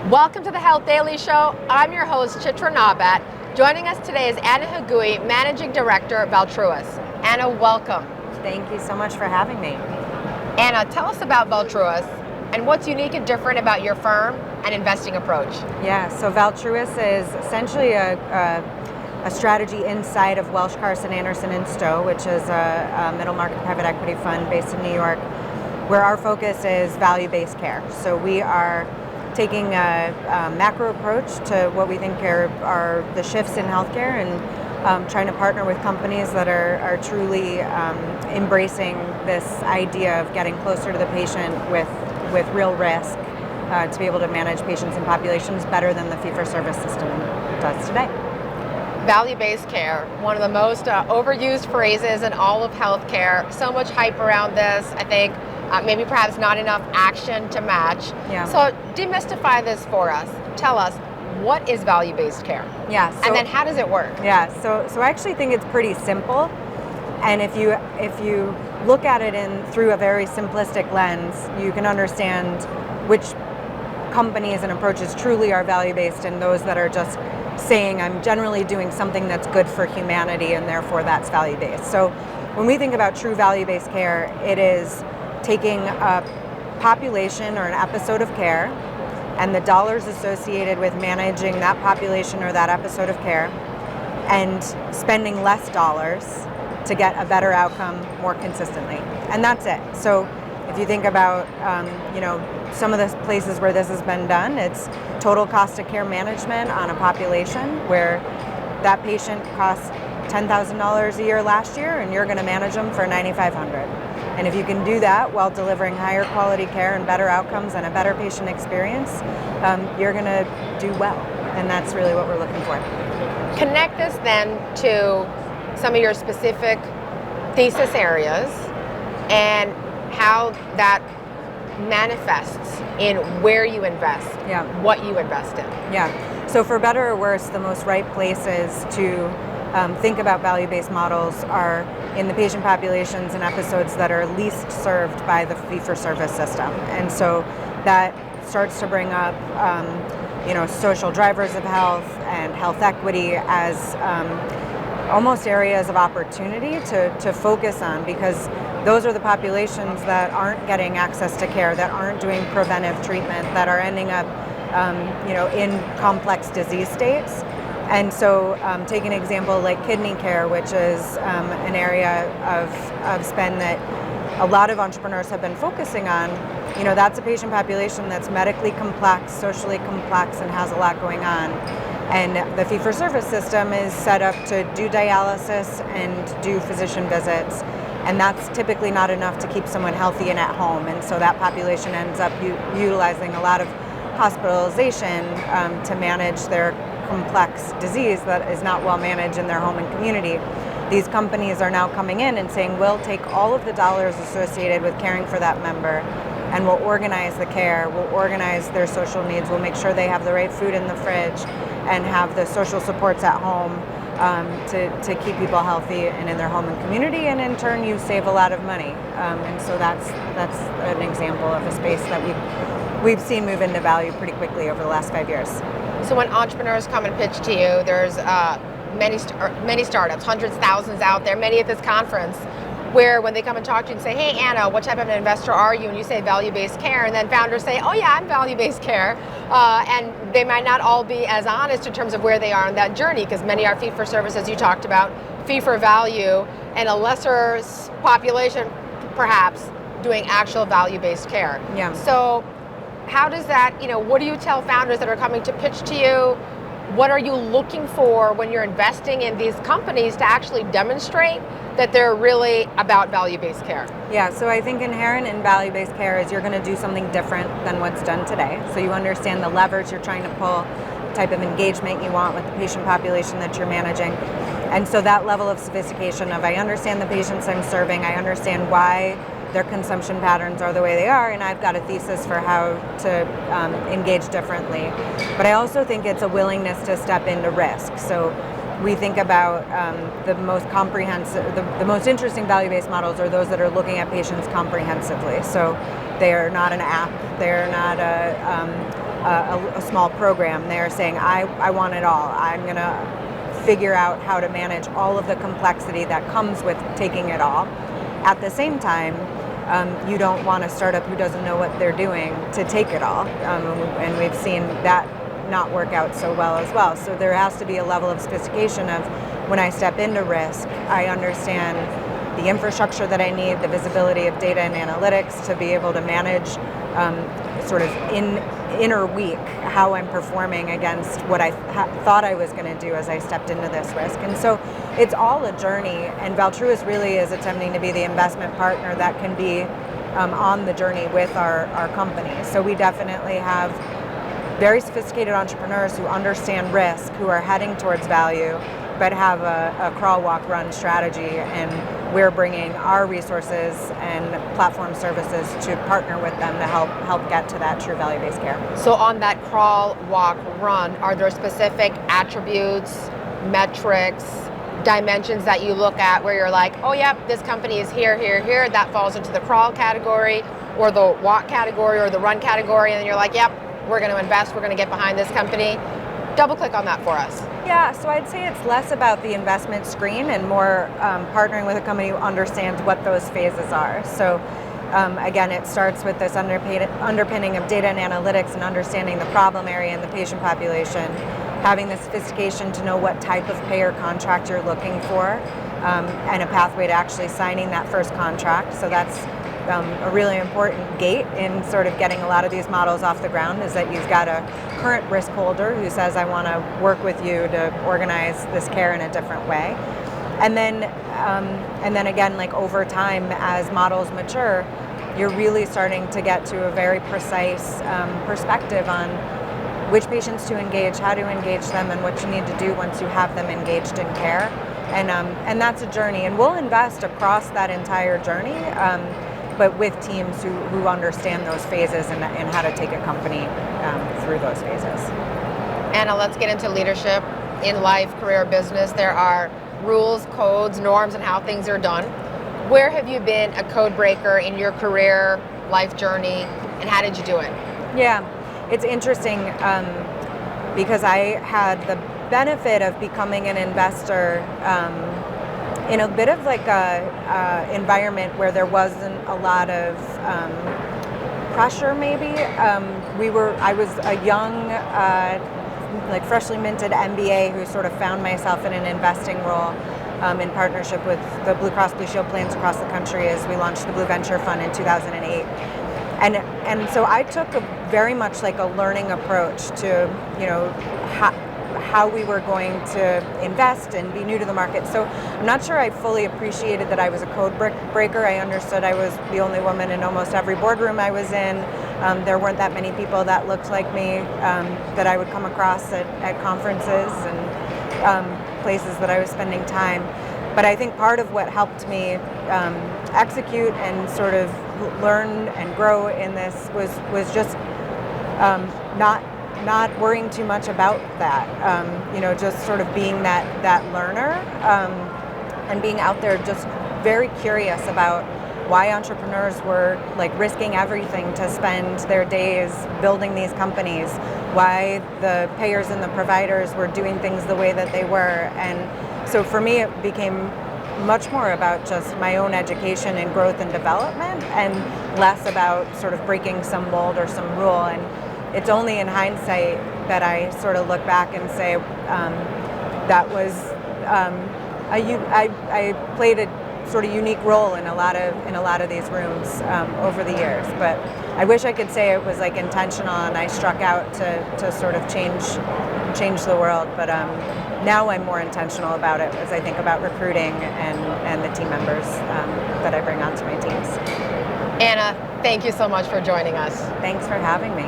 Welcome to the Health Daily Show. I'm your host, Chitra Nabat. Joining us today is Anna Haghgooie, Managing Director of Valtrius. Anna, welcome. Thank you so much for having me. Anna, tell us about Valtrius and what's unique and different about your firm and investing approach. Yeah, so Valtrius is essentially a strategy inside of Welsh, Carson, Anderson & Stowe, which is a middle market private equity fund based in New York, where our focus is value-based care. So we are taking a macro approach to what we think are the shifts in healthcare and trying to partner with companies that are truly embracing this idea of getting closer to the patient with real risk to be able to manage patients and populations better than the fee-for-service system does today. Value-based care, one of the most overused phrases in all of healthcare. So much hype around this. I think maybe perhaps not enough action to match. Yeah. So demystify this for us. Tell us, what is value-based care? Yeah. And then how does it work? Yeah. So I actually think it's pretty simple. And if you look at it through a very simplistic lens, you can understand which companies and approaches truly are value-based and those that are just saying, I'm generally doing something that's good for humanity and therefore that's value-based. So when we think about true value-based care, it is taking a population or an episode of care and the dollars associated with managing that population or that episode of care and spending less dollars to get a better outcome more consistently. And that's it. So if you think about some of the places where this has been done, it's total cost of care management on a population where that patient costs $10,000 a year last year and you're going to manage them for $9,500. And if you can do that while delivering higher quality care and better outcomes and a better patient experience, you're going to do well. And that's really what we're looking for. Connect this then to some of your specific thesis areas and how that manifests in where you invest, what you invest in. Yeah. So for better or worse, the most right places to think about value-based models are in the patient populations and episodes that are least served by the fee-for-service system. And so that starts to bring up social drivers of health and health equity as almost areas of opportunity to focus on, because those are the populations that aren't getting access to care, that aren't doing preventive treatment, that are ending up in complex disease states. And so take an example like kidney care, which is an area of spend that a lot of entrepreneurs have been focusing on. That's a patient population that's medically complex, socially complex, and has a lot going on. And the fee-for-service system is set up to do dialysis and do physician visits. And that's typically not enough to keep someone healthy and at home. And so that population ends up utilizing a lot of hospitalization to manage their complex disease that is not well managed in their home and community. These companies are now coming in and saying, we'll take all of the dollars associated with caring for that member and we'll organize the care, we'll organize their social needs, we'll make sure they have the right food in the fridge and have the social supports at home to keep people healthy and in their home and community, and in turn you save a lot of money. And so that's an example of a space that we've seen move into value pretty quickly over the last 5 years. So when entrepreneurs come and pitch to you, there's many startups, hundreds, thousands out there, many at this conference, where when they come and talk to you and say, hey Anna, what type of an investor are you? And you say value-based care, and then founders say, oh yeah, I'm value-based care. And they might not all be as honest in terms of where they are on that journey, because many are fee-for-service, as you talked about, fee-for-value, and a lesser population perhaps doing actual value-based care. Yeah. So how does that, what do you tell founders that are coming to pitch to you? What are you looking for when you're investing in these companies to actually demonstrate that they're really about value-based care? Yeah, so I think inherent in value-based care is you're going to do something different than what's done today. So you understand the levers you're trying to pull, the type of engagement you want with the patient population that you're managing. And so that level of sophistication of I understand the patients I'm serving, I understand why their consumption patterns are the way they are, and I've got a thesis for how to engage differently. But I also think it's a willingness to step into risk. So we think about the most comprehensive, the most interesting value-based models are those that are looking at patients comprehensively. So they are not an app, they're not a small program. They're saying, I want it all. I'm going to figure out how to manage all of the complexity that comes with taking it all. At the same time, you don't want a startup who doesn't know what they're doing to take it all. And we've seen that not work out so well as well. So there has to be a level of sophistication of, when I step into risk, I understand the infrastructure that I need, the visibility of data and analytics to be able to manage sort of inner week how I'm performing against what I thought I was going to do as I stepped into this risk. And so it's all a journey, and Valtrius really is attempting to be the investment partner that can be on the journey with our company. So we definitely have very sophisticated entrepreneurs who understand risk, who are heading towards value, but have a crawl, walk, run strategy, and we're bringing our resources and platform services to partner with them to help get to that true value-based care. So on that crawl, walk, run, are there specific attributes, metrics, dimensions that you look at where you're like, oh yep, this company is here, here, here, that falls into the crawl category, or the walk category, or the run category, and then you're like, yep, we're going to invest, we're going to get behind this company? Double click on that for us. Yeah, so I'd say it's less about the investment screen and more partnering with a company who understands what those phases are. So again, it starts with this underpinning of data and analytics and understanding the problem area and the patient population, having the sophistication to know what type of payer contract you're looking for, and a pathway to actually signing that first contract. So that's a really important gate in sort of getting a lot of these models off the ground, is that you've got a current risk holder who says, I want to work with you to organize this care in a different way. And then again, like over time, as models mature, you're really starting to get to a very precise perspective on which patients to engage, how to engage them, and what you need to do once you have them engaged in care. And that's a journey, and we'll invest across that entire journey, but with teams who understand those phases and how to take a company through those phases. Anna, let's get into leadership in life, career, business. There are rules, codes, norms, and how things are done. Where have you been a code breaker in your career, life journey, and how did you do it? Yeah, it's interesting because I had the benefit of becoming an investor in a bit of like a environment where there wasn't a lot of pressure, maybe. I was a young, like freshly minted MBA who sort of found myself in an investing role in partnership with the Blue Cross Blue Shield plans across the country as we launched the Blue Venture Fund in 2008. And so I took a very much like a learning approach to, how we were going to invest and be new to the market. So I'm not sure I fully appreciated that I was a code breaker. I understood I was the only woman in almost every boardroom I was in. There weren't that many people that looked like me that I would come across at conferences and places that I was spending time. But I think part of what helped me execute and sort of learn and grow in this was just not worrying too much about that, just sort of being that learner and being out there just very curious about why entrepreneurs were like risking everything to spend their days building these companies, why the payers and the providers were doing things the way that they were. And so for me, it became much more about just my own education and growth and development, and less about sort of breaking some mold or some rule. And it's only in hindsight that I sort of look back and say that was I played a sort of unique role in a lot of these rooms over the years. But I wish I could say it was like intentional and I struck out to sort of change the world. But now I'm more intentional about it as I think about recruiting and the team members that I bring onto my teams. Anna, thank you so much for joining us. Thanks for having me.